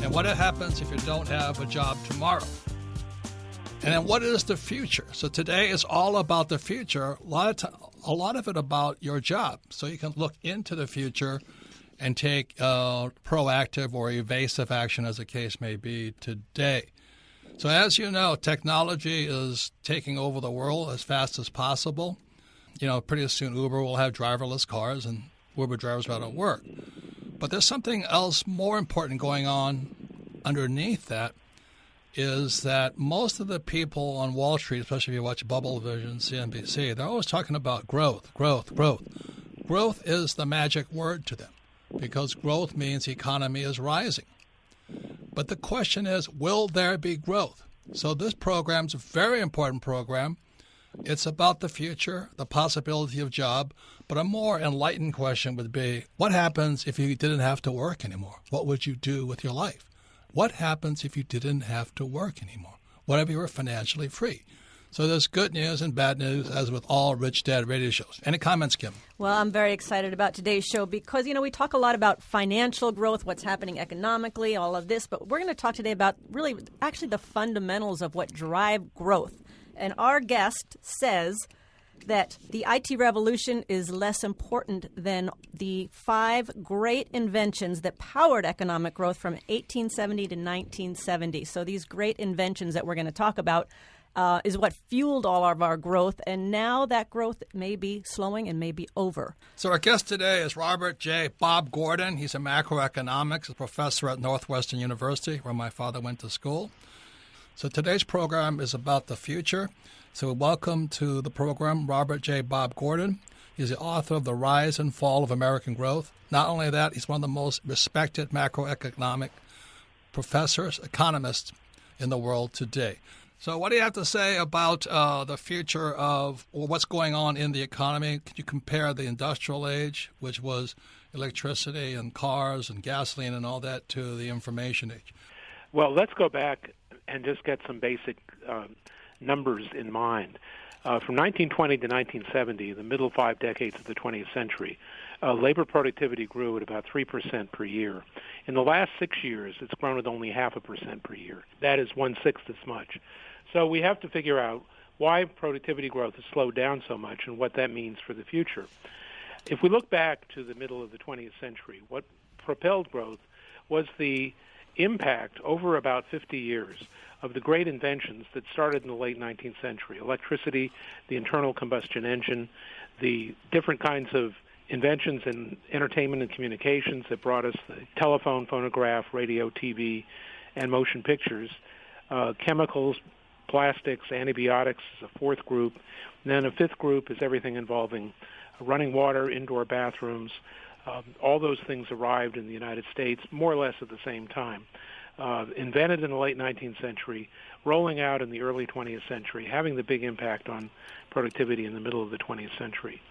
And what happens if you don't have a job tomorrow? And then what is the future? So today is all about the future, a lot of it about your job. So you can look into the future and take proactive or evasive action, as the case may be today. So as you know, technology is taking over the world as fast as possible. Pretty soon Uber will have driverless cars and Uber drivers will not work. But there's something else more important going on underneath that, is that most of the people on Wall Street, especially if you watch Bubble Vision, CNBC, they're always talking about growth, growth, growth. Growth is the magic word to them because growth means the economy is rising. But the question is, will there be growth? So this program's a very important program. It's about the future, the possibility of job, but a more enlightened question would be, what happens if you didn't have to work anymore? What would you do with your life? What happens if you didn't have to work anymore? What if you were financially free? So there's good news and bad news, as with all Rich Dad radio shows. Any comments, Kim? Well, I'm very excited about today's show because, we talk a lot about financial growth, what's happening economically, all of this, but we're going to talk today about really actually the fundamentals of what drive growth. And our guest says that the IT revolution is less important than the 5 great inventions that powered economic growth from 1870 to 1970. So these great inventions that we're going to talk about is what fueled all of our growth, and now that growth may be slowing and may be over. So our guest today is Robert J. Bob Gordon. He's a macroeconomics professor at Northwestern University, where my father went to school. So today's program is about the future. So welcome to the program, Robert J. Bob Gordon. He's the author of The Rise and Fall of American Growth. Not only that, he's one of the most respected macroeconomic professors, economists in the world today. So what do you have to say about the future of what's going on in the economy? Can you compare the industrial age, which was electricity and cars and gasoline and all that, to the information age? Well, let's go back and just get some basic numbers in mind. From 1920 to 1970, the middle 5 decades of the 20th century, labor productivity grew at about 3% per year. In the last 6 years, it's grown at only 0.5% per year. That is 1/6 as much. So we have to figure out why productivity growth has slowed down so much and what that means for the future. If we look back to the middle of the 20th century, what propelled growth was the impact over about 50 years of the great inventions that started in the late 19th century: electricity, the internal combustion engine, the different kinds of inventions in entertainment and communications that brought us the telephone, phonograph, radio, TV, and motion pictures, chemicals, plastics, antibiotics is a 4th group. And then a 5th group is everything involving running water, indoor bathrooms. All those things arrived in the United States more or less at the same time. Invented in the late 19th century, rolling out in the early 20th century, having the big impact on productivity in the middle of the 20th century.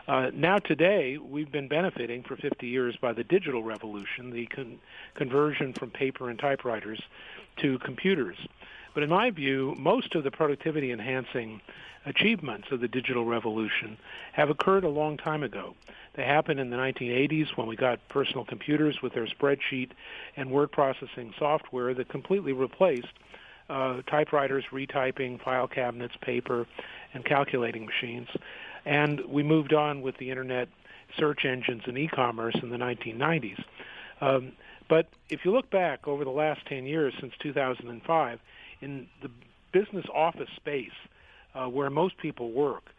Now today, we've been benefiting for 50 years by the digital revolution, the conversion from paper and typewriters to computers. But in my view, most of the productivity-enhancing achievements of the digital revolution have occurred a long time ago. They happened in the 1980s when we got personal computers with their spreadsheet and word processing software that completely replaced typewriters, retyping, file cabinets, paper, and calculating machines. And we moved on with the Internet, search engines, and e-commerce in the 1990s. But if you look back over the last 10 years, since 2005, in the business office space where most people work,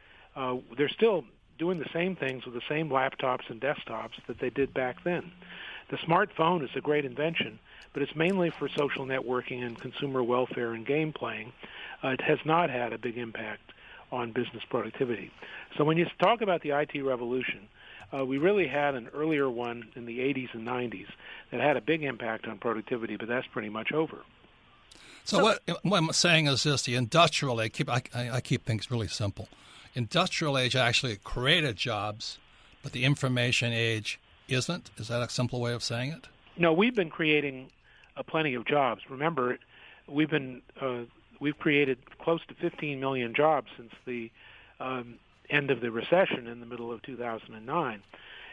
they're still doing the same things with the same laptops and desktops that they did back then. The smartphone is a great invention, but it's mainly for social networking and consumer welfare and game playing. It has not had a big impact on business productivity. So when you talk about the IT revolution, we really had an earlier one in the 80s and 90s that had a big impact on productivity, but that's pretty much over. So what I'm saying is this: the industrial age. I keep things really simple. Industrial age actually created jobs, but the information age isn't. Is that a simple way of saying it? No, we've been creating plenty of jobs. Remember, we've created close to 15 million jobs since the end of the recession in the middle of 2009.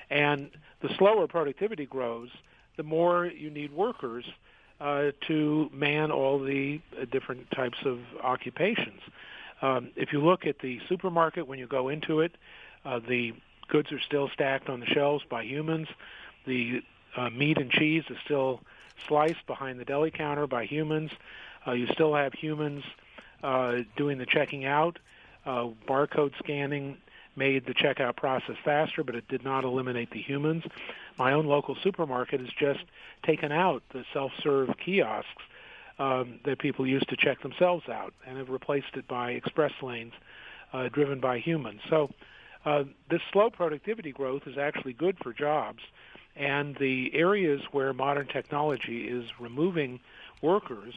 And the slower productivity grows, the more you need workers to man all the different types of occupations. If you look at the supermarket, when you go into it, the goods are still stacked on the shelves by humans. The meat and cheese is still sliced behind the deli counter by humans. You still have humans doing the checking out. Barcode scanning made the checkout process faster, but it did not eliminate the humans. My own local supermarket has just taken out the self-serve kiosks that people used to check themselves out and have replaced it by express lanes driven by humans. So this slow productivity growth is actually good for jobs, and the areas where modern technology is removing workers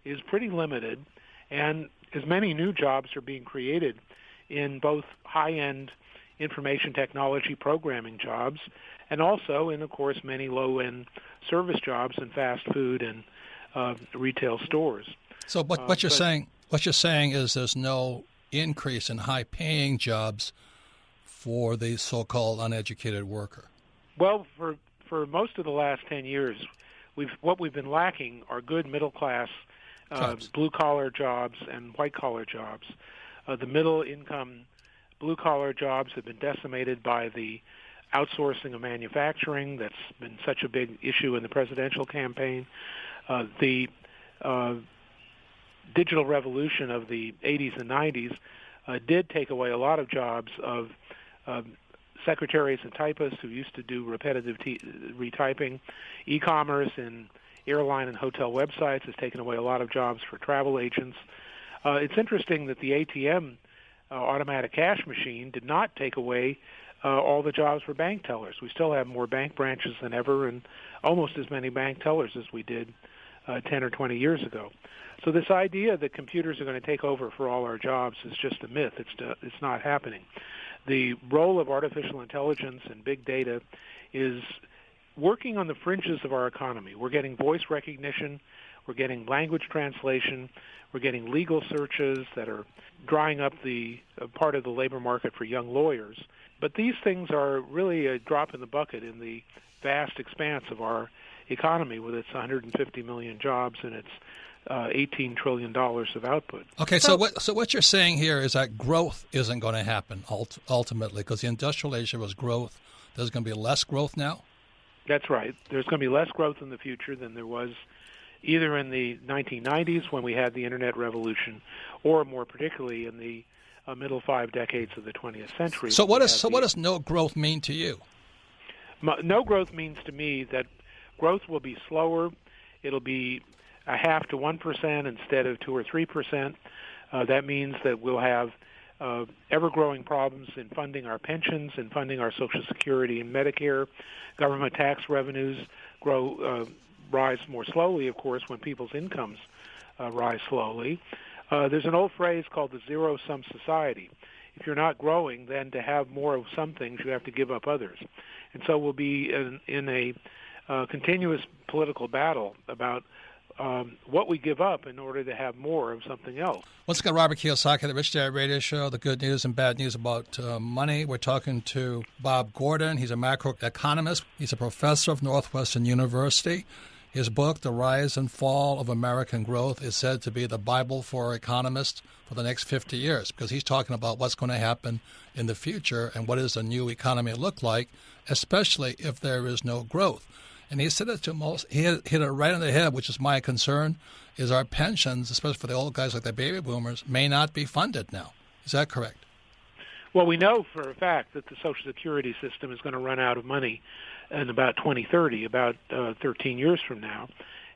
is pretty limited, and as many new jobs are being created in both high-end information technology programming jobs and also in, of course, many low-end service jobs in fast food and retail stores. So what you're saying is there's no increase in high-paying jobs for the so-called uneducated worker. Well, for most of the last 10 years, what we've been lacking are good middle-class blue-collar jobs and white-collar jobs. The middle-income blue-collar jobs have been decimated by the outsourcing of manufacturing. That's been such a big issue in the presidential campaign. The digital revolution of the 80s and 90s did take away a lot of jobs of secretaries and typists who used to do repetitive retyping. E-commerce and airline and hotel websites has taken away a lot of jobs for travel agents. It's interesting that the ATM automatic cash machine did not take away all the jobs for bank tellers. We still have more bank branches than ever and almost as many bank tellers as we did 10 or 20 years ago. So this idea that computers are going to take over for all our jobs is just a myth. It's not happening. The role of artificial intelligence and big data is working on the fringes of our economy. We're getting voice recognition. We're getting language translation. We're getting legal searches that are drying up the part of the labor market for young lawyers. But these things are really a drop in the bucket in the vast expanse of our economy with its 150 million jobs and its $18 trillion of output. Okay, so what you're saying here is that growth isn't going to happen ultimately because the industrial age was growth. There's going to be less growth now? That's right. There's going to be less growth in the future than there was either in the 1990s when we had the Internet revolution or more particularly in the middle 5 decades of the 20th century. So what does no growth mean to you? No growth means to me that growth will be slower. It'll be 0.5% to 1% instead of 2 or 3%. That means that we'll have ever-growing problems in funding our pensions and funding our Social Security and Medicare. Government tax revenues rise more slowly, of course, when people's incomes rise slowly. There's an old phrase called the zero-sum society. If you're not growing, then to have more of some things, you have to give up others. And so we'll be in a continuous political battle about what we give up in order to have more of something else. Let's get Robert Kiyosaki, the Rich Dad Radio Show, the good news and bad news about money. We're talking to Bob Gordon. He's a macroeconomist. He's a professor of Northwestern University. His book, The Rise and Fall of American Growth, is said to be the Bible for economists for the next 50 years because he's talking about what's going to happen in the future and what does a new economy look like, especially if there is no growth. And he said it to most, he hit it right on the head, which is my concern, is our pensions, especially for the old guys like the baby boomers, may not be funded now. Is that correct? Well, we know for a fact that the Social Security system is going to run out of money in about 2030, about 13 years from now.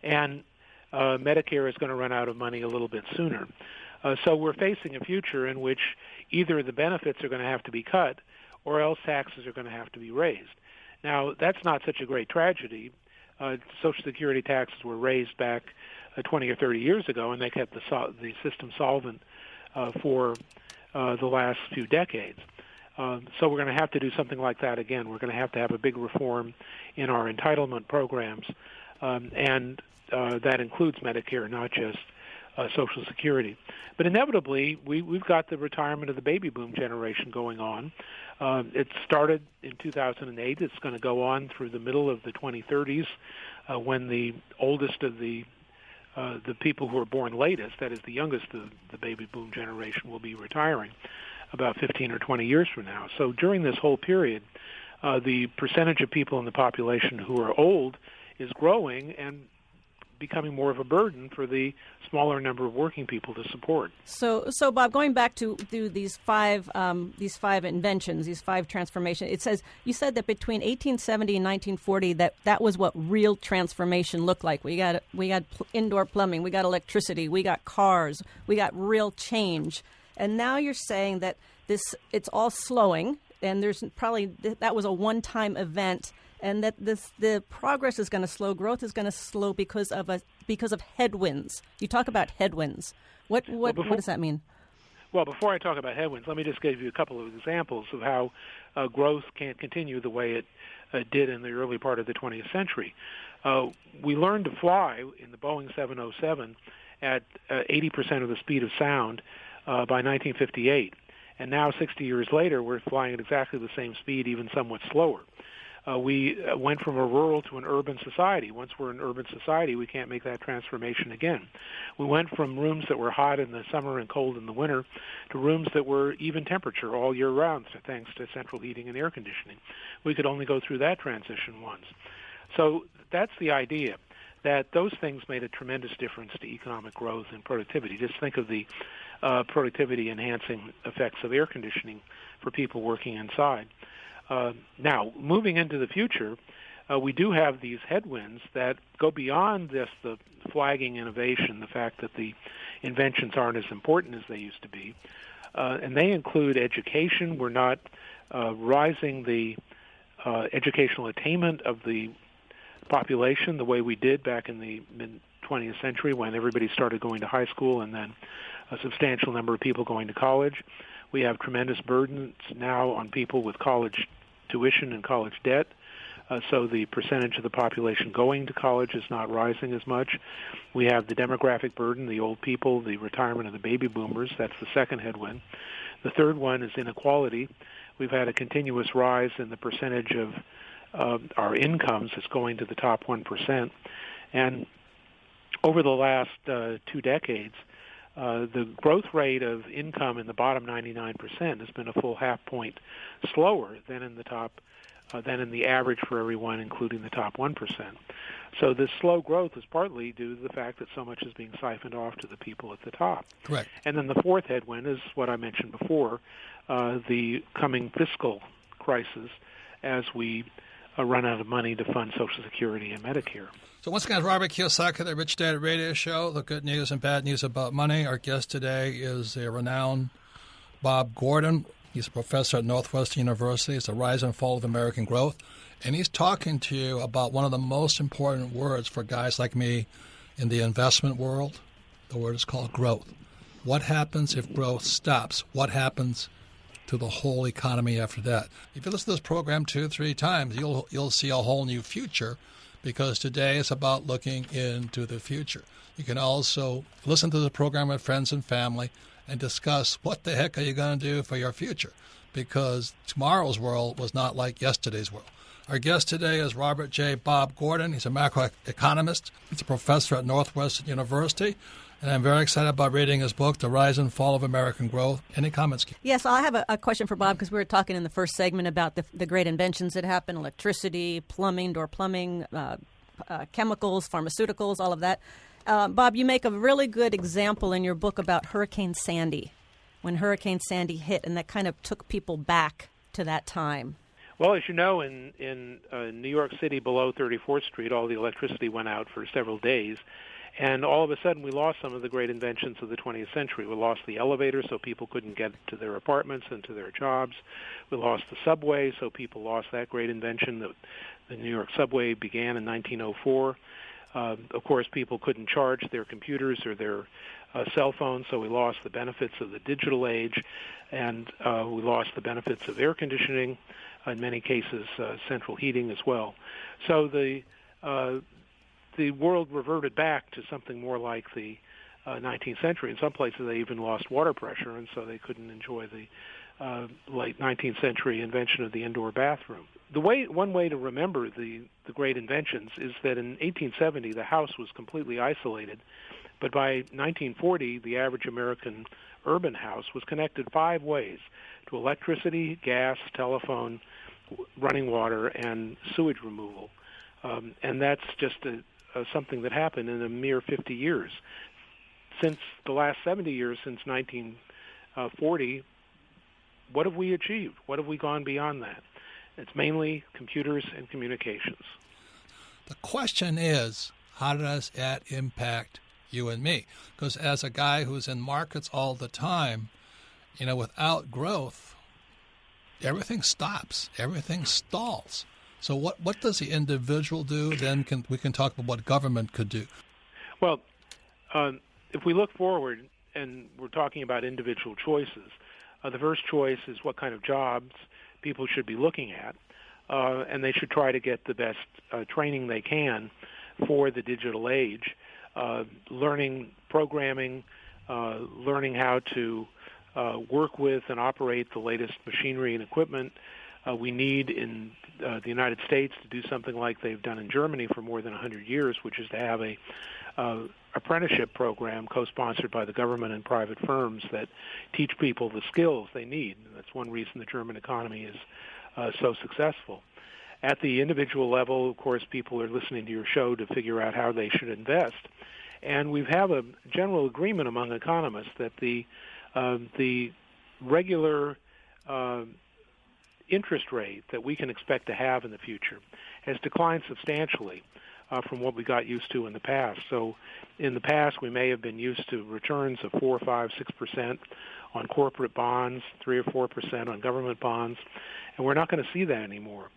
And Medicare is going to run out of money a little bit sooner. So we're facing a future in which either the benefits are going to have to be cut or else taxes are going to have to be raised. Now, that's not such a great tragedy. Social Security taxes were raised back 20 or 30 years ago, and they kept the system solvent for the last few decades. So we're going to have to do something like that again. We're going to have a big reform in our entitlement programs, and that includes Medicare, not just Social Security. But inevitably, we've got the retirement of the baby boom generation going on. It started in 2008. It's going to go on through the middle of the 2030s when the oldest of the people who are born latest, that is the youngest of the baby boom generation, will be retiring about 15 or 20 years from now. So during this whole period, the percentage of people in the population who are old is growing and becoming more of a burden for the smaller number of working people to support. So Bob, going back to these five inventions, these five transformations, you said that between 1870 and 1940 that was what real transformation looked like. We got indoor plumbing, we got electricity, we got cars, we got real change. And now you're saying that it's all slowing, and there's probably that was a one-time event, and that the progress is going to slow, growth is going to slow because of headwinds. You talk about headwinds. What does that mean? Well, before I talk about headwinds, let me just give you a couple of examples of how growth can't continue the way it did in the early part of the 20th century. We learned to fly in the Boeing 707 at 80% of the speed of sound by 1958. And now, 60 years later, we're flying at exactly the same speed, even somewhat slower. We went from a rural to an urban society. Once we're an urban society, we can't make that transformation again. We went from rooms that were hot in the summer and cold in the winter to rooms that were even temperature all year round, thanks to central heating and air conditioning. We could only go through that transition once. So that's the idea, that those things made a tremendous difference to economic growth and productivity. Just think of the productivity-enhancing effects of air conditioning for people working inside. Now, moving into the future, we do have these headwinds that go beyond just the flagging innovation, the fact that the inventions aren't as important as they used to be, and they include education. We're not rising the educational attainment of the population the way we did back in the mid-20th century when everybody started going to high school and then a substantial number of people going to college. We have tremendous burdens now on people with college tuition and college debt, so the percentage of the population going to college is not rising as much. We have the demographic burden, the old people, the retirement of the baby boomers. That's the second headwind. The third one is inequality. We've had a continuous rise in the percentage of our incomes that's going to the top 1%. And over the last 2 decades, the growth rate of income in the bottom 99% has been a full half point slower than in the average for everyone, including the top 1%. So this slow growth is partly due to the fact that so much is being siphoned off to the people at the top. Correct. And then the fourth headwind is what I mentioned before, the coming fiscal crisis as we run out of money to fund Social Security and Medicare. So once again, Robert Kiyosaki, the Rich Dad Radio Show, the good news and bad news about money. Our guest today is a renowned Bob Gordon. He's a professor at Northwestern University. It's the rise and fall of American growth. And he's talking to you about one of the most important words for guys like me in the investment world. The word is called growth. What happens if growth stops? What happens to the whole economy after that? If you listen to this program 2-3 times, you'll see a whole new future, because today is about looking into the future. You can also listen to the program with friends and family and discuss what the heck are you going to do for your future, because tomorrow's world was not like yesterday's world. Our guest today is Robert J. Bob Gordon. He's a macroeconomist. He's a professor at Northwestern University. And I'm very excited about reading his book, The Rise and Fall of American Growth. Any comments? Yes, I have a question for Bob, because we were talking in the first segment about the great inventions that happened: electricity, plumbing, door plumbing, chemicals, pharmaceuticals, all of that. Bob, you make a really good example in your book about Hurricane Sandy, when Hurricane Sandy hit, and that kind of took people back to that time. Well, as you know, in New York City below 34th Street, all the electricity went out for several days. And all of a sudden, we lost some of the great inventions of the 20th century. We lost the elevator, so people couldn't get to their apartments and to their jobs. We lost the subway, so people lost that great invention. The New York subway began in 1904. Of course, people couldn't charge their computers or their cell phones, so we lost the benefits of the digital age, and we lost the benefits of air conditioning, in many cases central heating as well. So the world reverted back to something more like the 19th century. In some places, they even lost water pressure, and so they couldn't enjoy the late 19th century invention of the indoor bathroom. One way to remember the great inventions is that in 1870 the house was completely isolated, but by 1940 the average American urban house was connected 5 ways to electricity, gas, telephone, running water, and sewage removal. And that's just something that happened in a mere 50 years. Since the last 70 years, since 1940, what have we achieved? What have we gone beyond that? It's mainly computers and communications. The question is, how does that impact you and me? Because as a guy who's in markets all the time, without growth, everything stops, everything stalls. So what does the individual do? Then we can talk about what government could do. Well, if we look forward, and we're talking about individual choices, the first choice is what kind of jobs people should be looking at, and they should try to get the best training they can for the digital age, learning programming, learning how to work with and operate the latest machinery and equipment. We need in the United States to do something like they've done in Germany for more than 100 years, which is to have a apprenticeship program co-sponsored by the government and private firms that teach people the skills they need. And that's one reason the German economy is so successful. At the individual level, of course, people are listening to your show to figure out how they should invest. And we have a general agreement among economists that the regular interest rate that we can expect to have in the future has declined substantially from what we got used to in the past. So in the past, we may have been used to returns of 4, 5, 6% on corporate bonds, 3 or 4% on government bonds, and we're not going to see that anymore.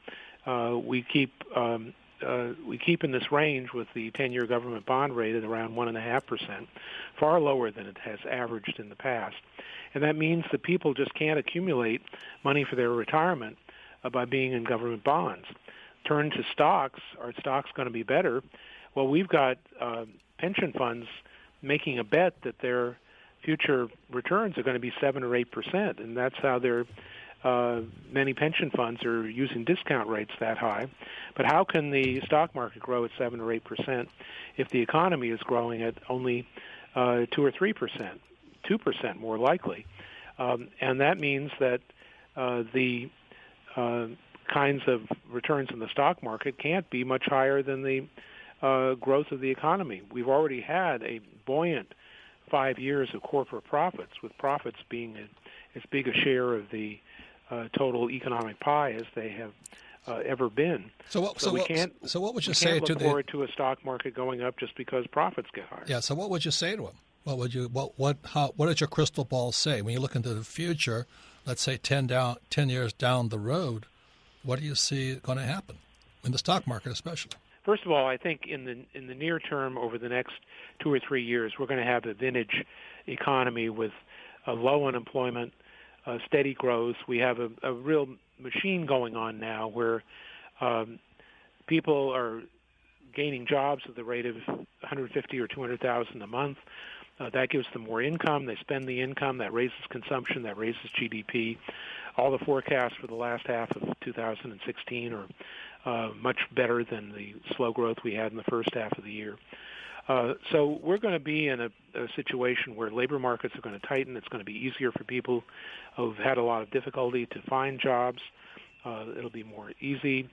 We keep in this range with the 10-year government bond rate at around 1.5%, far lower than it has averaged in the past. And that means that people just can't accumulate money for their retirement by being in government bonds. Turn to stocks. Are stocks going to be better? Well, we've got pension funds making a bet that their future returns are going to be 7 or 8%, and that's how many pension funds are using discount rates that high. But how can the stock market grow at 7 or 8% if the economy is growing at only 2 or 3%, 2% more likely? And that means that the kinds of returns in the stock market can't be much higher than the growth of the economy. We've already had a buoyant 5 years of corporate profits, with profits being as big a share of the total economic pie as they have ever been. So what would you say to look forward to a stock market going up just because profits get higher? Yeah. So what would you say to them? What does your crystal ball say when you look into the future? Let's say 10 years down the road, what do you see going to happen in the stock market, especially? First of all, I think in the near term, over the next 2 or 3 years, we're going to have a vintage economy with low unemployment, steady growth. We have a real machine going on now where people are gaining jobs at the rate of 150 or 200,000 a month. That gives them more income. They spend the income. That raises consumption. That raises GDP. All the forecasts for the last half of 2016 are much better than the slow growth we had in the first half of the year. So we're going to be in a situation where labor markets are going to tighten. It's going to be easier for people who've had a lot of difficulty to find jobs. It'll be more easy.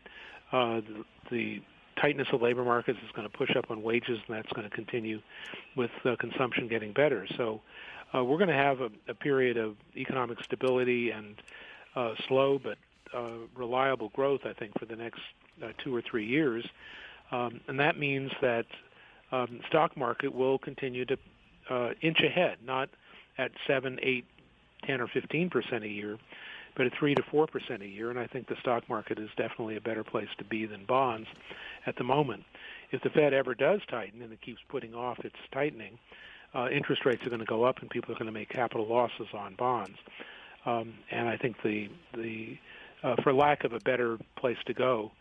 The tightness of labor markets is going to push up on wages, and that's going to continue with consumption getting better. So we're going to have a period of economic stability and slow but reliable growth, I think, for the next 2 or 3 years. And that means that the stock market will continue to inch ahead, not at 7, 8, 10, or 15% a year, but at 3 to 4% a year. And I think the stock market is definitely a better place to be than bonds at the moment. If the Fed ever does tighten, and it keeps putting off its tightening, interest rates are going to go up, and people are going to make capital losses on bonds. And I think for lack of a better place to go,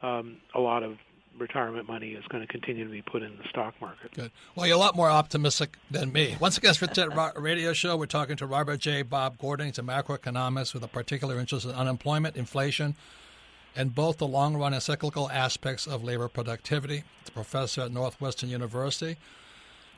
a lot of retirement money is going to continue to be put in the stock market. Good. Well, you're a lot more optimistic than me. Once again, for the radio show, we're talking to Robert J. Bob Gordon. He's a macroeconomist with a particular interest in unemployment, inflation, and both the long-run and cyclical aspects of labor productivity. He's a professor at Northwestern University.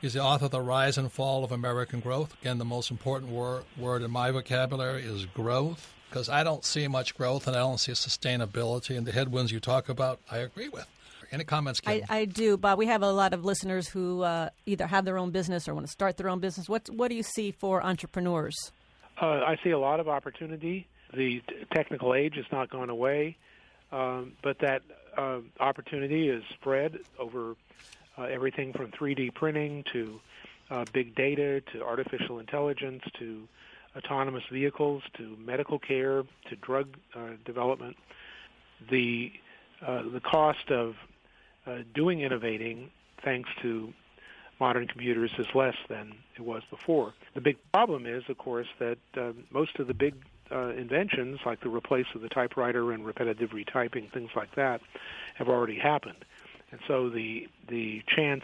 He's the author of The Rise and Fall of American Growth. Again, the most important word in my vocabulary is growth, because I don't see much growth and I don't see sustainability. And the headwinds you talk about, I agree with. Any comments, Kim? I do, Bob. We have a lot of listeners who either have their own business or want to start their own business. What do you see for entrepreneurs? I see a lot of opportunity. The technical age has not gone away, but that opportunity is spread over everything from 3D printing to big data to artificial intelligence to autonomous vehicles to medical care to drug development. The cost of doing innovating, thanks to modern computers, is less than it was before. The big problem is, of course, that most of the big inventions, like the replace of the typewriter and repetitive retyping, things like that, have already happened. And so the chance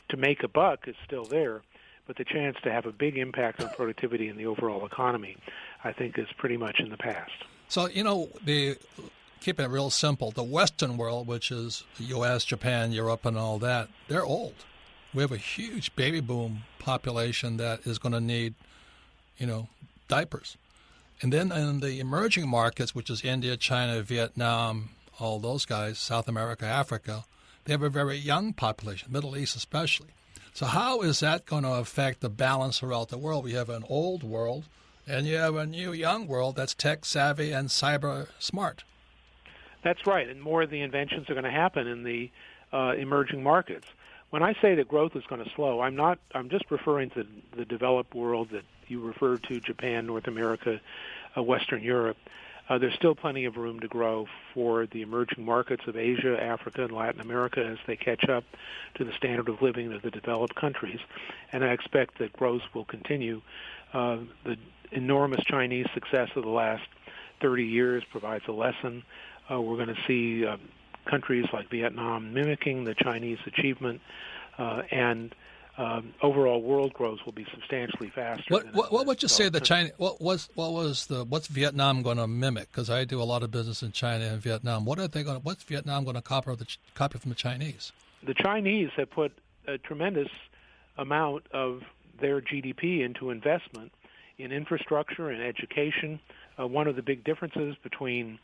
to make a buck is still there, but the chance to have a big impact on productivity in the overall economy, I think, is pretty much in the past. So, keeping it real simple, the Western world, which is the U.S., Japan, Europe, and all that, they're old. We have a huge baby boom population that is going to need, diapers. And then in the emerging markets, which is India, China, Vietnam, all those guys, South America, Africa, they have a very young population, Middle East especially. So how is that going to affect the balance throughout the world? We have an old world, and you have a new young world that's tech-savvy and cyber-smart. That's right, and more of the inventions are going to happen in the emerging markets. When I say that growth is going to slow, I'm just referring to the developed world that you referred to, Japan, North America, Western Europe. There's still plenty of room to grow for the emerging markets of Asia, Africa, and Latin America as they catch up to the standard of living of the developed countries. And I expect that growth will continue. The enormous Chinese success of the last 30 years provides a lesson. We're going to see countries like Vietnam mimicking the Chinese achievement, and overall world growth will be substantially faster. What would you say the Chinese? What's Vietnam going to mimic? Because I do a lot of business in China and Vietnam. What's Vietnam going to copy from the Chinese? The Chinese have put a tremendous amount of their GDP into investment in infrastructure and education. One of the big differences between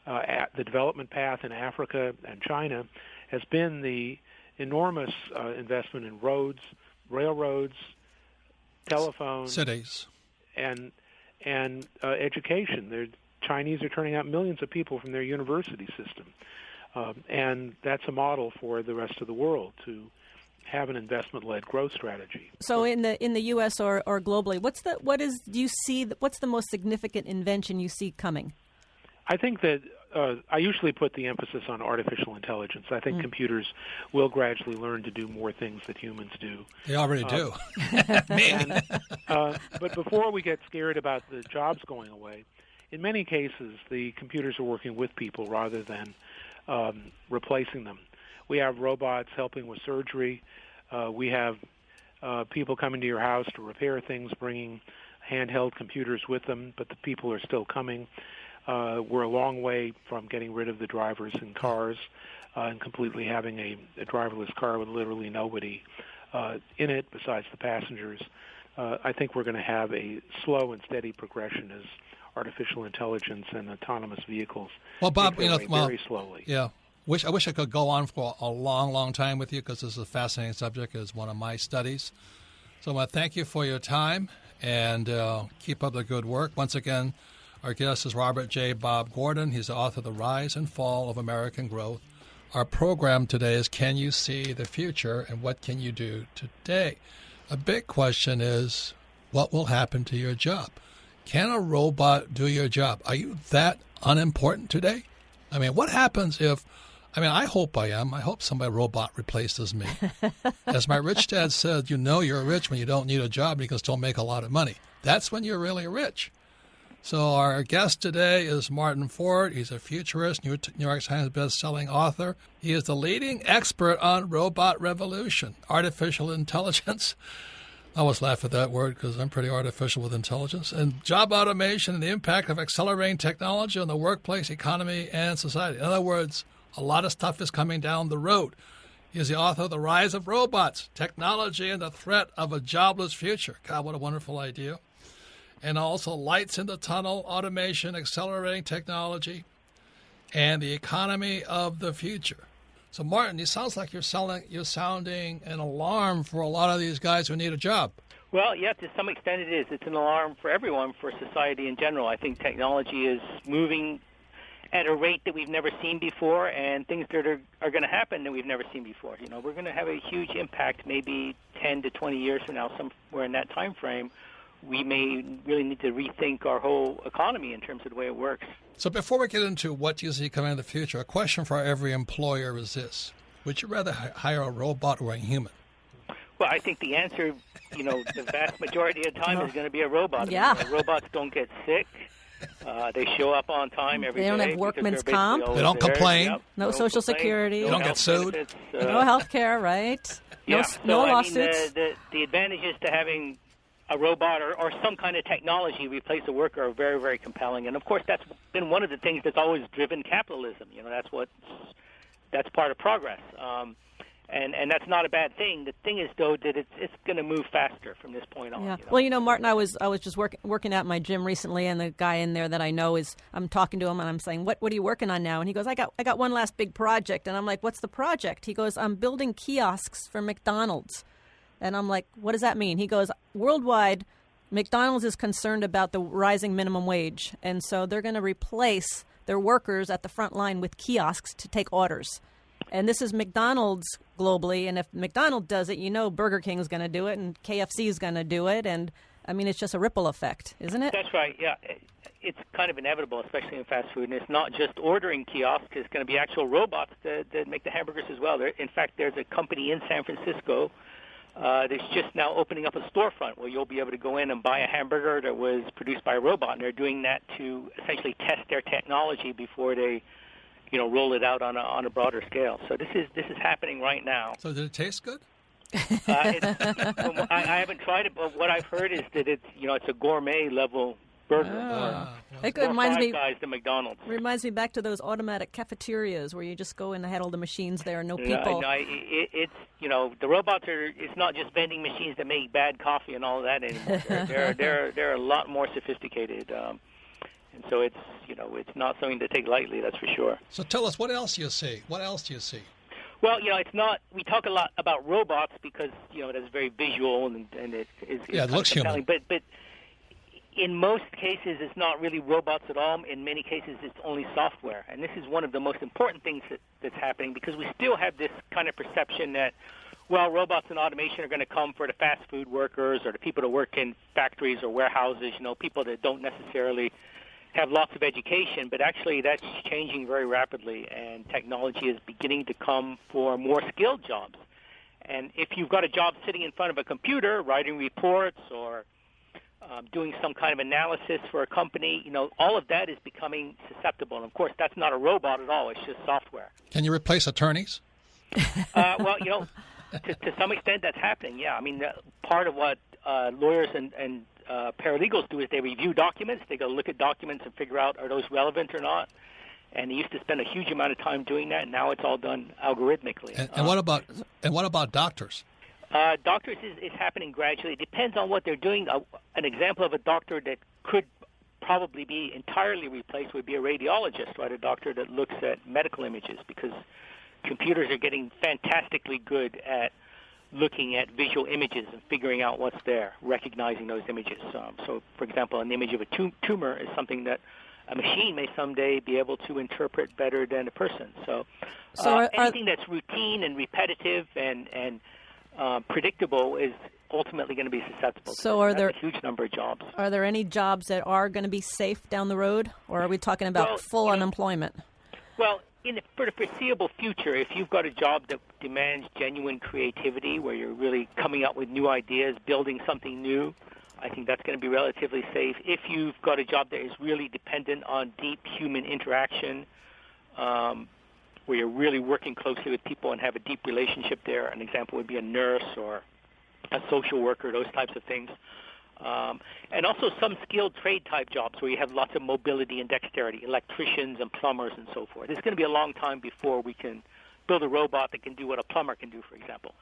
the development path in Africa and China has been the enormous investment in roads, railroads, telephones, cities, and education. The Chinese are turning out millions of people from their university system, and that's a model for the rest of the world to have an investment-led growth strategy. So in the U.S. or globally, what's the most significant invention you see coming? I think that I usually put the emphasis on artificial intelligence. I think computers will gradually learn to do more things that humans do. They already do. But before we get scared about the jobs going away, in many cases the computers are working with people rather than replacing them. We have robots helping with surgery. We have people coming to your house to repair things, bringing handheld computers with them, but the people are still coming. We're a long way from getting rid of the drivers in cars and completely having a driverless car with literally nobody in it besides the passengers. I think we're going to have a slow and steady progression as artificial intelligence and autonomous vehicles very slowly. Yeah. I wish I could go on for a long, long time with you because this is a fascinating subject. It's one of my studies. So I want to thank you for your time and keep up the good work. Once again, our guest is Robert J. Bob Gordon. He's the author of The Rise and Fall of American Growth. Our program today is Can You See the Future and What Can You Do Today? A big question is, what will happen to your job? Can a robot do your job? Are you that unimportant today? I mean, what happens if, I hope I am. I hope robot replaces me. As my rich dad said, you're rich when you don't need a job and you can still make a lot of money. That's when you're really rich. So our guest today is Martin Ford. He's a futurist, New York Times best-selling author. He is the leading expert on robot revolution, artificial intelligence. I always laugh at that word because I'm pretty artificial with intelligence, and job automation and the impact of accelerating technology on the workplace, economy, and society. In other words, a lot of stuff is coming down the road. He is the author of The Rise of Robots, Technology and the Threat of a Jobless Future. God, what a wonderful idea. And also Lights in the Tunnel, Automation, Accelerating Technology, and the Economy of the Future. So, Martin, it sounds like you're sounding an alarm for a lot of these guys who need a job. Well, yeah, to some extent it is. It's an alarm for everyone, for society in general. I think technology is moving at a rate that we've never seen before, and things that are going to happen that we've never seen before. You know, we're going to have a huge impact maybe 10 to 20 years from now, somewhere in that time frame. We may really need to rethink our whole economy in terms of the way it works. So before we get into what you see coming in the future, a question for every employer is this. Would you rather hire a robot or a human? Well, I think the answer, the vast majority of the time is going to be a robot. Yeah. I mean, robots don't get sick. They show up on time every day. They don't have workman's comp. They don't complain. Yep. No social security. They don't get sued. Benefits, No health care, right? Yeah. No so, lawsuits. The advantages to having a robot or some kind of technology replace a worker are very, very compelling. And, of course, that's been one of the things that's always driven capitalism. That's part of progress. And that's not a bad thing. The thing is, though, that it's going to move faster from this point on. Yeah. Well, Martin, I was just working at my gym recently, and the guy in there that I know I'm talking to him, and I'm saying, what are you working on now? And he goes, I got one last big project. And I'm like, what's the project? He goes, I'm building kiosks for McDonald's. And I'm like, what does that mean? He goes, worldwide, McDonald's is concerned about the rising minimum wage. And so they're going to replace their workers at the front line with kiosks to take orders. And this is McDonald's globally. And if McDonald's does it, Burger King is going to do it and KFC is going to do it. And, I mean, it's just a ripple effect, isn't it? That's right, yeah. It's kind of inevitable, especially in fast food. And it's not just ordering kiosks. It's going to be actual robots that make the hamburgers as well. In fact, there's a company in San Francisco that's just now opening up a storefront where you'll be able to go in and buy a hamburger that was produced by a robot. And they're doing that to essentially test their technology before they roll it out on a broader scale. So this is happening right now. So did it taste good? I haven't tried it, but what I've heard is that it's a gourmet level burger. It reminds me than McDonald's. Reminds me back to those automatic cafeterias where you just go in and had all the machines there, no people. It's the robots are. It's not just vending machines that make bad coffee and all of that anymore. They're a lot more sophisticated. And so it's not something to take lightly, that's for sure. So tell us, what else you see? What else do you see? Well, it's not. We talk a lot about robots because that's very visual and it looks human. But in most cases, it's not really robots at all. In many cases, it's only software. And this is one of the most important things that's happening because we still have this kind of perception that, well, robots and automation are going to come for the fast food workers or the people that work in factories or warehouses, people that don't necessarily have lots of education. But actually, that's changing very rapidly, and technology is beginning to come for more skilled jobs. And if you've got a job sitting in front of a computer, writing reports or doing some kind of analysis for a company, all of that is becoming susceptible. And, of course, that's not a robot at all. It's just software. Can you replace attorneys? Well, to some extent that's happening, yeah. I mean, part of what lawyers and paralegals do is they review documents. They go look at documents and figure out are those relevant or not. And they used to spend a huge amount of time doing that, and now it's all done algorithmically. And what about doctors? Doctors is happening gradually. It depends on what they're doing. An example of a doctor that could probably be entirely replaced would be a radiologist, right? A doctor that looks at medical images, because computers are getting fantastically good at looking at visual images and figuring out what's there, recognizing those images. So, for example, an image of a tumor is something that a machine may someday be able to interpret better than a person. So anything that's routine and repetitive and predictable is ultimately going to be susceptible. So are there a huge number of jobs? Are there any jobs that are going to be safe down the road, or are we talking about full unemployment? Well, for the foreseeable future, if you've got a job that demands genuine creativity, where you're really coming up with new ideas, building something new, I think that's going to be relatively safe. If you've got a job that is really dependent on deep human interaction, where you're really working closely with people and have a deep relationship there, an example would be a nurse or a social worker, those types of things. And also some skilled trade type jobs where you have lots of mobility and dexterity, electricians and plumbers and so forth. It's going to be a long time before we can build a robot that can do what a plumber can do, for example.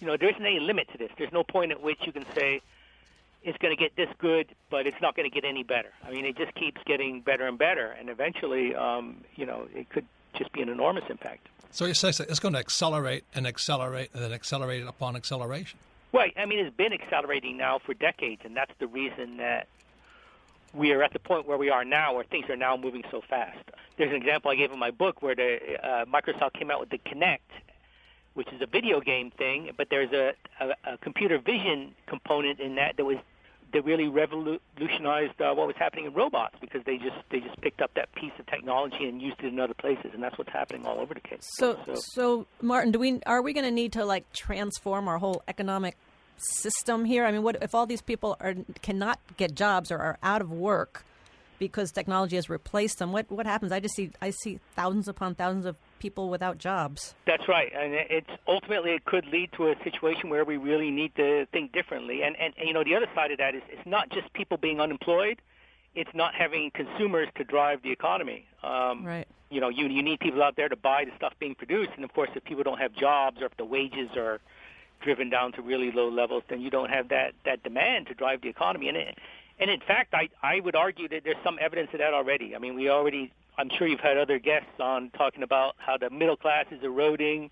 There isn't any limit to this. There's no point at which you can say it's going to get this good, but it's not going to get any better. I mean, it just keeps getting better and better, and eventually, it could just be an enormous impact. So you say it's going to accelerate and accelerate and then accelerate upon acceleration. Right. I mean, it's been accelerating now for decades, and that's the reason that we are at the point where we are now, where things are now moving so fast. There's an example I gave in my book where Microsoft came out with the Kinect, which is a video game thing, but there's a computer vision component in that really revolutionized what was happening in robots, because they just picked up that piece of technology and used it in other places, and that's what's happening all over the case. So Martin, are we going to need to transform our whole economic system here? I mean, what if all these people cannot get jobs or are out of work because technology has replaced them? What happens? I see thousands upon thousands of people without jobs. That's right, and it could lead to a situation where we really need to think differently. And the other side of that is it's not just people being unemployed; it's not having consumers to drive the economy. Right. You need people out there to buy the stuff being produced, and of course, if people don't have jobs or if the wages are driven down to really low levels, then you don't have that demand to drive the economy. And in fact, I would argue that there's some evidence of that already. I mean, I'm sure you've had other guests on talking about how the middle class is eroding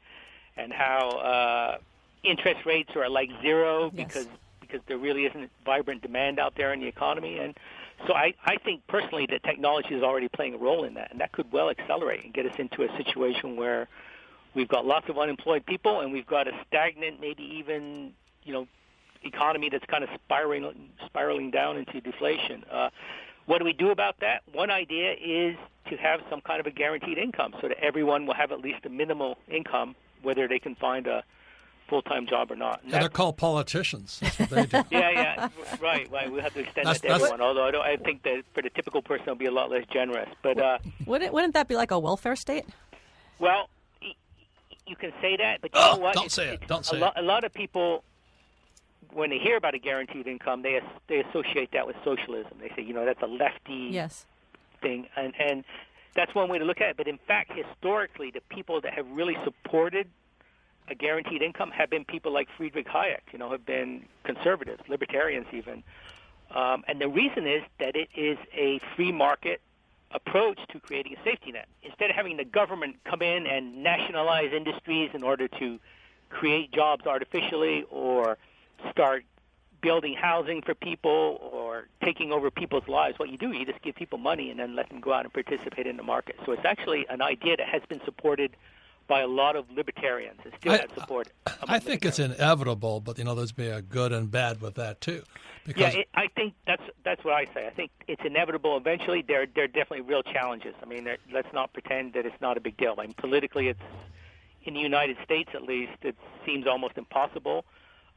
and how interest rates are like zero. Yes. because there really isn't vibrant demand out there in the economy. And so I think personally that technology is already playing a role in that, and that could well accelerate and get us into a situation where we've got lots of unemployed people and we've got a stagnant, maybe even, economy that's kind of spiraling down into deflation. What do we do about that? One idea is to have some kind of a guaranteed income so that everyone will have at least a minimal income, whether they can find a full-time job or not. And they're called politicians. That's what they do. Yeah, right. We'll have to extend that to everyone, although I think that for the typical person it'll be a lot less generous. But wouldn't that be like a welfare state? Well, you can say that, but you know what? Don't say it. A lot of people, when they hear about a guaranteed income, they associate that with socialism. They say, that's a lefty thing, and that's one way to look at it. But in fact, historically, the people that have really supported a guaranteed income have been people like Friedrich Hayek, have been conservatives, libertarians even. And the reason is that it is a free market approach to creating a safety net. Instead of having the government come in and nationalize industries in order to create jobs artificially or start building housing for people or taking over people's lives, what you do, you just give people money and then let them go out and participate in the market. So it's actually an idea that has been supported by a lot of libertarians and still has support. I think it's inevitable, but there's be a good and bad with that too. Because I think that's what I say. I think it's inevitable eventually. There are definitely real challenges. I mean, let's not pretend that it's not a big deal. I mean, politically, it's in the United States at least, it seems almost impossible.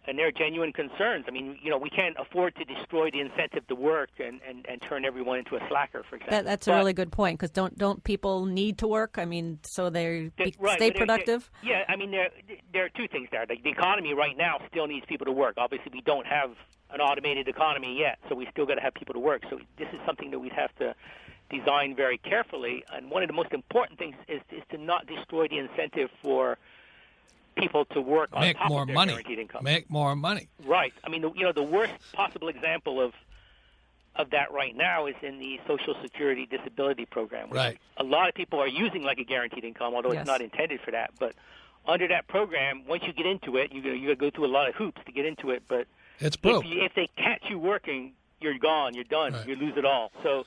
And there are genuine concerns. I mean, we can't afford to destroy the incentive to work and turn everyone into a slacker, for example. That's a really good point, because don't people need to work? I mean, so they stay productive? I mean, there are two things there. Like, the economy right now still needs people to work. Obviously, we don't have an automated economy yet, so we still got to have people to work. So this is something that we'd have to design very carefully. And one of the most important things is to not destroy the incentive for people to work on make top more of their money. Guaranteed income. Make more money. Right. I mean, the worst possible example of that right now is in the Social Security disability program, which right. a lot of people are using like a guaranteed income, although Yes. it's not intended for that. But under that program, once you get into it, you got to go through a lot of hoops to get into it. But it's broke. if they catch you working, you're gone. You're done. Right. You lose it all. So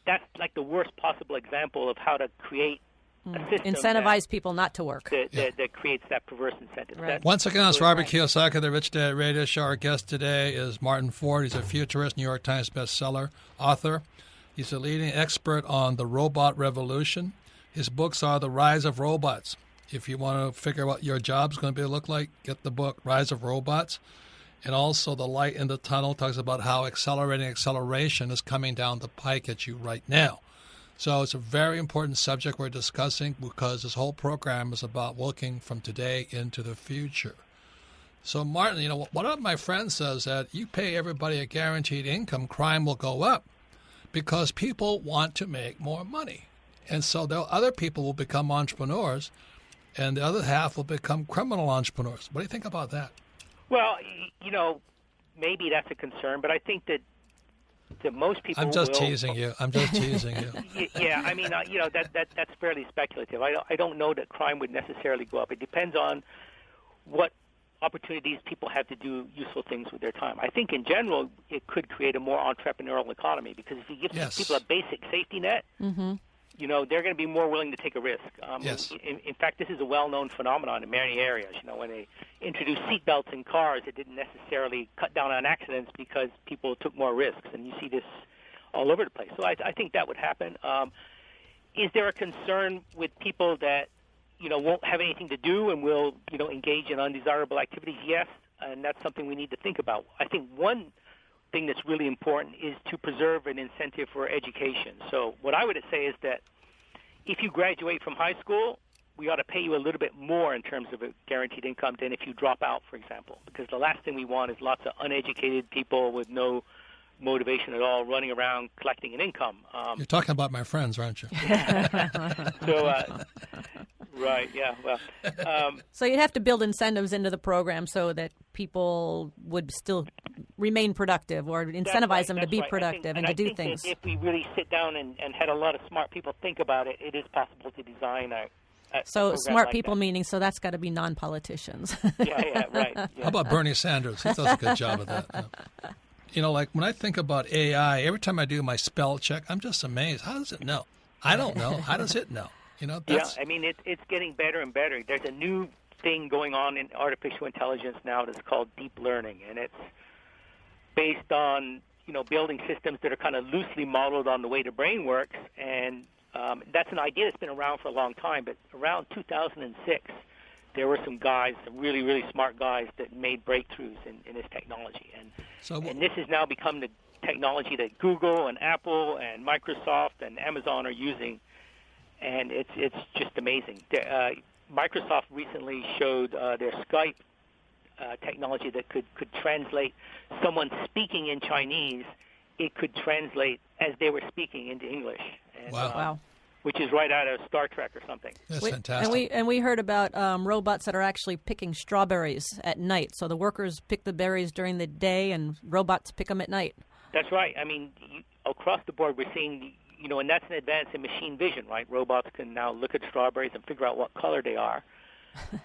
that's like the worst possible example of how to create a system Incentivize people not to work. that creates that perverse incentive. Right. Once again, it's Robert Kiyosaki, the Rich Dad Radio Show. Our guest today is Martin Ford. He's a futurist, New York Times bestseller author. He's a leading expert on the robot revolution. His books are The Rise of Robots. If you want to figure out what your job's going to look like, get the book Rise of Robots. And also the light in the tunnel talks about how acceleration is coming down the pike at you right now. So it's a very important subject we're discussing because this whole program is about looking from today into the future. So, Martin, one of my friends says that you pay everybody a guaranteed income, crime will go up because people want to make more money. And so other people will become entrepreneurs, and the other half will become criminal entrepreneurs. What do you think about that? Well, maybe that's a concern, but I think that most people I'm just teasing you. Yeah, I mean, that's fairly speculative. I don't know that crime would necessarily go up. It depends on what opportunities people have to do useful things with their time. I think in general it could create a more entrepreneurial economy because if you give people a basic safety net, they're going to be more willing to take a risk. Yes. In fact, this is a well-known phenomenon in many areas. When they introduced seatbelts in cars, it didn't necessarily cut down on accidents because people took more risks, and you see this all over the place. So I think that would happen. Is there a concern with people that won't have anything to do and will engage in undesirable activities? Yes, and that's something we need to think about. I think one thing that's really important is to preserve an incentive for education. So what I would say is that if you graduate from high school, we ought to pay you a little bit more in terms of a guaranteed income than if you drop out, for example, because the last thing we want is lots of uneducated people with no motivation at all running around collecting an income. You're talking about my friends, aren't you? Right, yeah. Well, so you'd have to build incentives into the program so that people would still remain productive or incentivize them to be productive and to do things. If we really sit down and had a lot of smart people think about it, it is possible to design a so smart people meaning, so that's got to be non-politicians. Yeah, right. Yeah. How about Bernie Sanders? He does a good job of that. Like when I think about AI, every time I do my spell check, I'm just amazed. How does it know? I don't know. How does it know? Yeah, I mean, it's getting better and better. There's a new thing going on in artificial intelligence now that's called deep learning, and it's based on, building systems that are kind of loosely modeled on the way the brain works, and that's an idea that's been around for a long time, but around 2006, there were some guys, some really, really smart guys that made breakthroughs in this technology, and this has now become the technology that Google and Apple and Microsoft and Amazon are using. And it's just amazing. Microsoft recently showed their Skype technology that could translate someone speaking in Chinese. It could translate as they were speaking into English. And, wow. Which is right out of Star Trek or something. That's fantastic. And we heard about robots that are actually picking strawberries at night. So the workers pick the berries during the day, and robots pick them at night. That's right. I mean, across the board, we're seeing. And that's an advance in machine vision, right? Robots can now look at strawberries and figure out what color they are,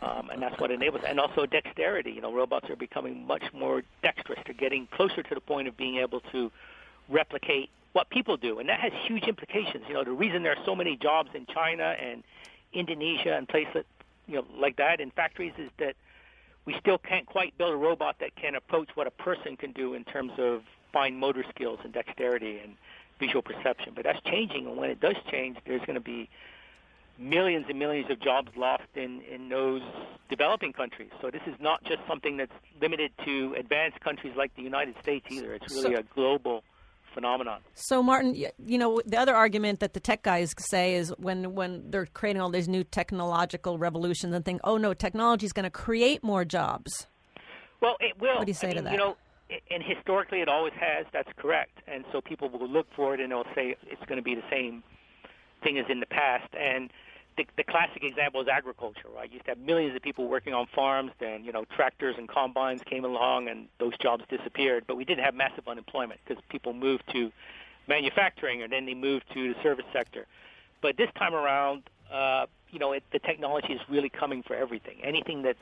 and that's what enables it. And also dexterity. Robots are becoming much more dexterous. They're getting closer to the point of being able to replicate what people do, and that has huge implications. The reason there are so many jobs in China and Indonesia and places, like that in factories is that we still can't quite build a robot that can approach what a person can do in terms of fine motor skills and dexterity and visual perception. But that's changing, and when it does change, there's going to be millions and millions of jobs lost in those developing countries. So this is not just something that's limited to advanced countries like the United States either. It's really a global phenomenon. So, Martin, the other argument that the tech guys say is when they're creating all these new technological revolutions and think, oh, no, technology is going to create more jobs. Well, it will. What do you say to that? And historically, it always has. That's correct. And so people will look for it, and they'll say it's going to be the same thing as in the past. And the classic example is agriculture, right? You used to have millions of people working on farms. Then, tractors and combines came along, and those jobs disappeared. But we did have massive unemployment because people moved to manufacturing, and then they moved to the service sector. But this time around, the technology is really coming for everything. Anything that's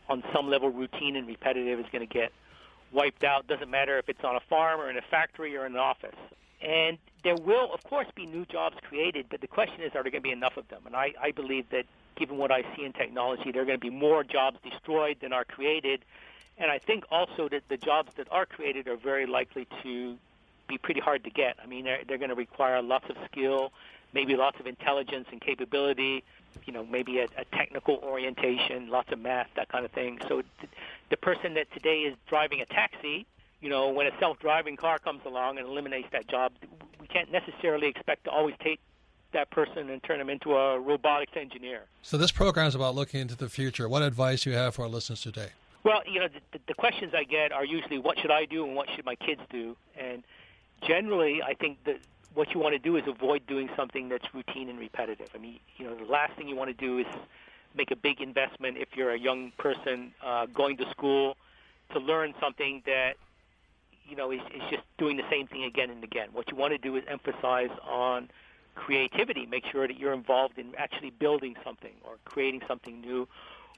on some level routine and repetitive is going to get wiped out. Doesn't matter if it's on a farm or in a factory or in an office. And there will, of course, be new jobs created, but the question is, are there going to be enough of them? And I believe that given what I see in technology, there are going to be more jobs destroyed than are created. And I think also that the jobs that are created are very likely to be pretty hard to get. I mean, they're going to require lots of skill, maybe lots of intelligence and capability, maybe a technical orientation, lots of math, that kind of thing. So the person that today is driving a taxi, when a self-driving car comes along and eliminates that job, we can't necessarily expect to always take that person and turn them into a robotics engineer. So this program is about looking into the future. What advice do you have for our listeners today? Well, the questions I get are usually, what should I do and what should my kids do? And generally, I think that what you want to do is avoid doing something that's routine and repetitive. I mean, the last thing you want to do is make a big investment if you're a young person going to school to learn something that, is just doing the same thing again and again. What you want to do is emphasize on creativity. Make sure that you're involved in actually building something or creating something new,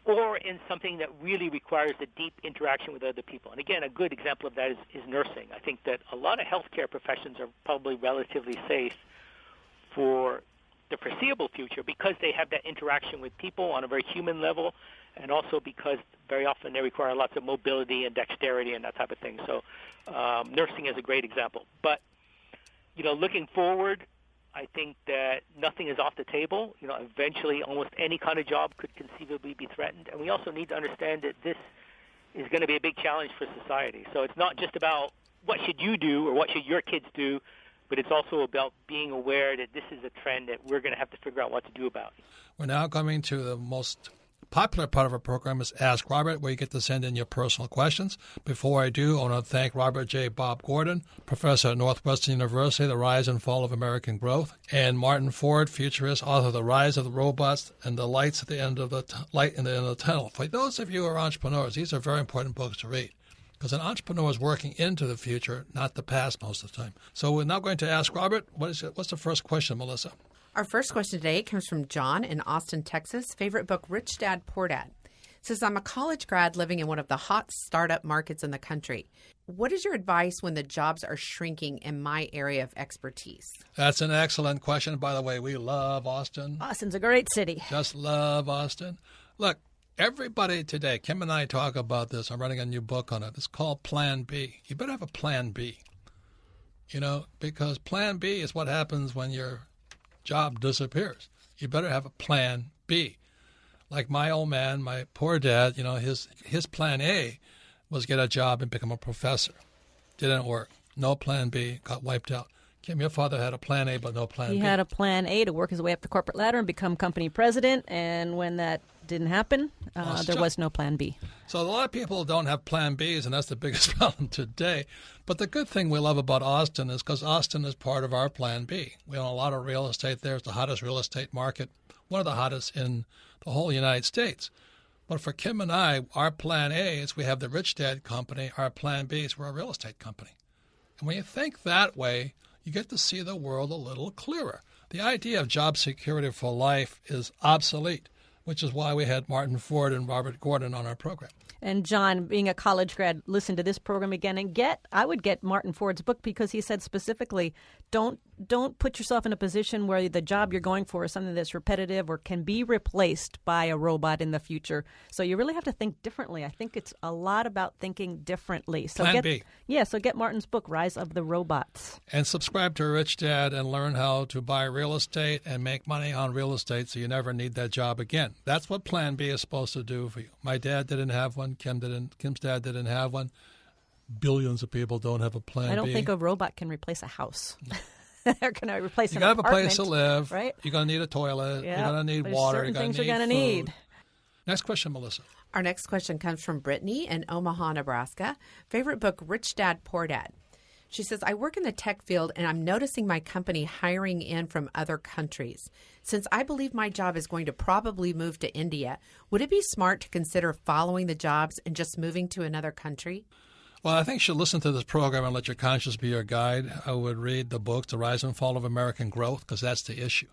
or in something that really requires a deep interaction with other people. And again, a good example of that is nursing. I think that a lot of healthcare professions are probably relatively safe for the foreseeable future because they have that interaction with people on a very human level, and also because very often they require lots of mobility and dexterity and that type of thing. So nursing is a great example. But, looking forward, I think that nothing is off the table. Eventually almost any kind of job could conceivably be threatened. And we also need to understand that this is going to be a big challenge for society. So it's not just about what should you do or what should your kids do, but it's also about being aware that this is a trend that we're going to have to figure out what to do about. We're now coming to the most popular part of our program is Ask Robert, where you get to send in your personal questions. Before I do, I want to thank Robert J. Bob Gordon, professor at Northwestern University, The Rise and Fall of American Growth, and Martin Ford, futurist, author of The Rise of the Robots and the Lights at the End of the Light in the End of the Tunnel. For those of you who are entrepreneurs, these are very important books to read, because an entrepreneur is working into the future, not the past most of the time. So we're now going to ask Robert, what's the first question, Melissa? Our first question today comes from John in Austin, Texas. Favorite book, Rich Dad, Poor Dad. Says, I'm a college grad living in one of the hot startup markets in the country. What is your advice when the jobs are shrinking in my area of expertise? That's an excellent question. By the way, we love Austin. Austin's a great city. Just love Austin. Look, everybody today, Kim and I talk about this. I'm writing a new book on it. It's called Plan B. You better have a Plan B, because Plan B is what happens when your job disappears. You better have a Plan B. Like my old man, my poor dad, his Plan A was get a job and become a professor. Didn't work. No Plan B. Got wiped out. Kim, your father had a Plan A, but no Plan B. He had a Plan A to work his way up the corporate ladder and become company president, and when that didn't happen, there was no Plan B. So a lot of people don't have Plan Bs, and that's the biggest problem today. But the good thing we love about Austin is because Austin is part of our Plan B. We own a lot of real estate there. It's the hottest real estate market, one of the hottest in the whole United States. But for Kim and I, our Plan A is we have the Rich Dad Company. Our Plan B is we're a real estate company. And when you think that way, you get to see the world a little clearer. The idea of job security for life is obsolete, which is why we had Martin Ford and Robert Gordon on our program. And John, being a college grad, listen to this program again and I would get Martin Ford's book, because he said specifically, don't put yourself in a position where the job you're going for is something that's repetitive or can be replaced by a robot in the future. So you really have to think differently. I think it's a lot about thinking differently. So Plan B. Yeah, so get Martin's book, Rise of the Robots. And subscribe to Rich Dad and learn how to buy real estate and make money on real estate so you never need that job again. That's what Plan B is supposed to do for you. My dad didn't have one. Kim's dad didn't have one. Billions of people don't have a Plan B. I don't think a robot can replace a house. They're going to replace an apartment. You got to have a place to live. Right? You're going to need a toilet. Yeah. You're going to need There's water. certain You're going things to need you're going to need. Next question, Melissa. Our next question comes from Brittany in Omaha, Nebraska. Favorite book, Rich Dad, Poor Dad. She says, I work in the tech field and I'm noticing my company hiring in from other countries. Since I believe my job is going to probably move to India, would it be smart to consider following the jobs and just moving to another country? Well, I think you should listen to this program and let your conscience be your guide. I would read the book, The Rise and Fall of American Growth, because that's the issue.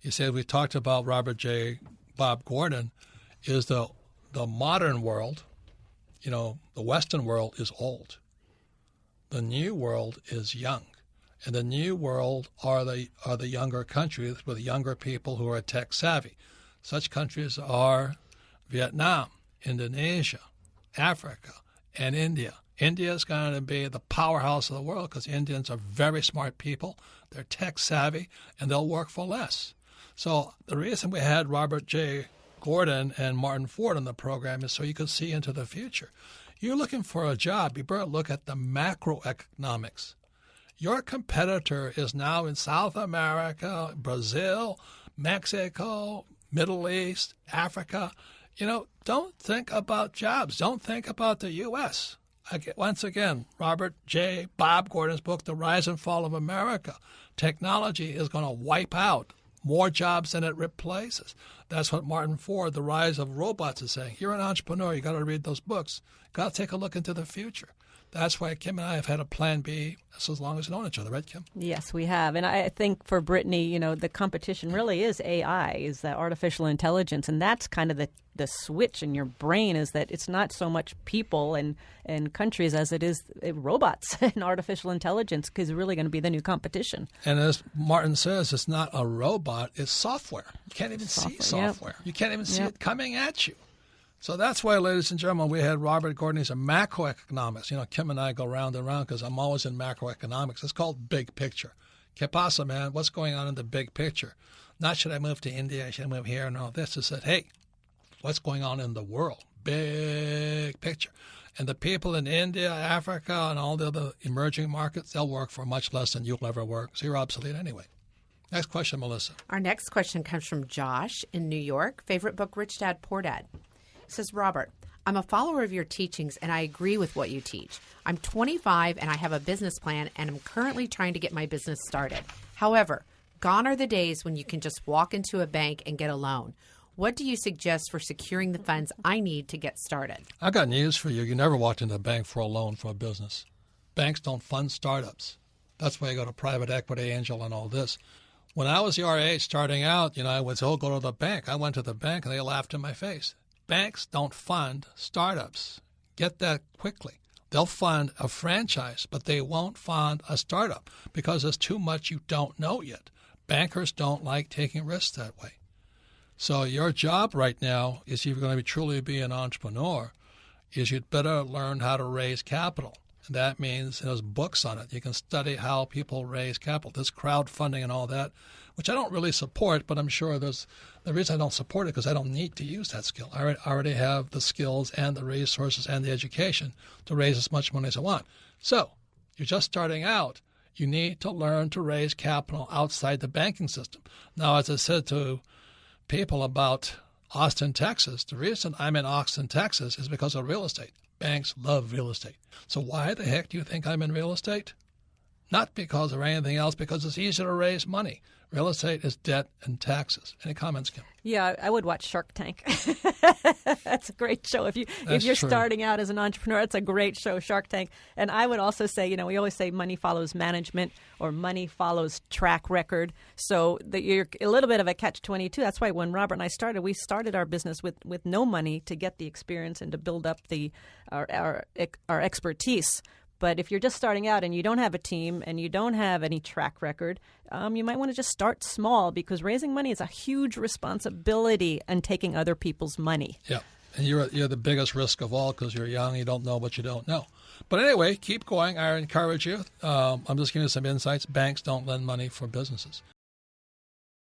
You see, we talked about Robert J. Bob Gordon, is the modern world, the Western world is old. The new world is young. And the new world are the younger countries with younger people who are tech savvy. Such countries are Vietnam, Indonesia, Africa, and India. India is going to be the powerhouse of the world because Indians are very smart people. They're tech savvy, and they'll work for less. So the reason we had Robert J. Gordon and Martin Ford on the program is so you can see into the future. You're looking for a job, you better look at the macroeconomics. Your competitor is now in South America, Brazil, Mexico, Middle East, Africa. Don't think about jobs. Don't think about the U.S. Once again, Robert J. Bob Gordon's book, The Rise and Fall of America. Technology is going to wipe out more jobs than it replaces. That's what Martin Ford, The Rise of Robots, is saying. You're an entrepreneur. You got to read those books. Got to take a look into the future. That's why Kim and I have had a plan B as long as we've known each other, right, Kim? Yes, we have. And I think for Brittany, the competition really is AI, is that artificial intelligence. And that's kind of the switch in your brain, is that it's not so much people and countries as it is robots and artificial intelligence is really going to be the new competition. And as Martin says, it's not a robot, it's software. You can't even see software. Yep. You can't even see it coming at you. So that's why, ladies and gentlemen, we had Robert Gordon. He's a macroeconomist. Kim and I go round and round because I'm always in macroeconomics. It's called big picture. Que pasa, man? What's going on in the big picture? Not should I move to India, should I move here and all this. It's that, hey, what's going on in the world? Big picture. And the people in India, Africa, and all the other emerging markets, they'll work for much less than you'll ever work. So you're obsolete anyway. Next question, Melissa. Our next question comes from Josh in New York. Favorite book, Rich Dad, Poor Dad. Says, Robert, I'm a follower of your teachings and I agree with what you teach. I'm 25 and I have a business plan and I'm currently trying to get my business started. However, gone are the days when you can just walk into a bank and get a loan. What do you suggest for securing the funds I need to get started? I got news for you. You never walked into a bank for a loan for a business. Banks don't fund startups. That's why you go to private equity, angel, and all this. When I was your age starting out, I would say, go to the bank. I went to the bank and they laughed in my face. Banks don't fund startups. Get that quickly. They'll fund a franchise, but they won't fund a startup because there's too much you don't know yet. Bankers don't like taking risks that way. So your job right now is, if you're going to truly be an entrepreneur, is you'd better learn how to raise capital. And that means there's books on it. You can study how people raise capital. There's crowdfunding and all that, which I don't really support, but I'm sure the reason I don't support it because I don't need to use that skill. I already have the skills and the resources and the education to raise as much money as I want. So you're just starting out. You need to learn to raise capital outside the banking system. Now, as I said to people about Austin, Texas, the reason I'm in Austin, Texas is because of real estate. Banks love real estate. So why the heck do you think I'm in real estate? Not because of anything else, because it's easier to raise money. Real estate is debt and taxes. Any comments, Kim? Yeah, I would watch Shark Tank. That's a great show. If you're starting out as an entrepreneur, it's a great show, Shark Tank. And I would also say, we always say money follows management or money follows track record. So you're a little bit of a catch-22. That's why when Robert and I started, we started our business with no money to get the experience and to build up our expertise. But if you're just starting out and you don't have a team and you don't have any track record, you might want to just start small because raising money is a huge responsibility and taking other people's money. Yeah, and you're the biggest risk of all because you're young, you don't know what you don't know. But anyway, keep going. I encourage you. I'm just giving you some insights. Banks don't lend money for businesses.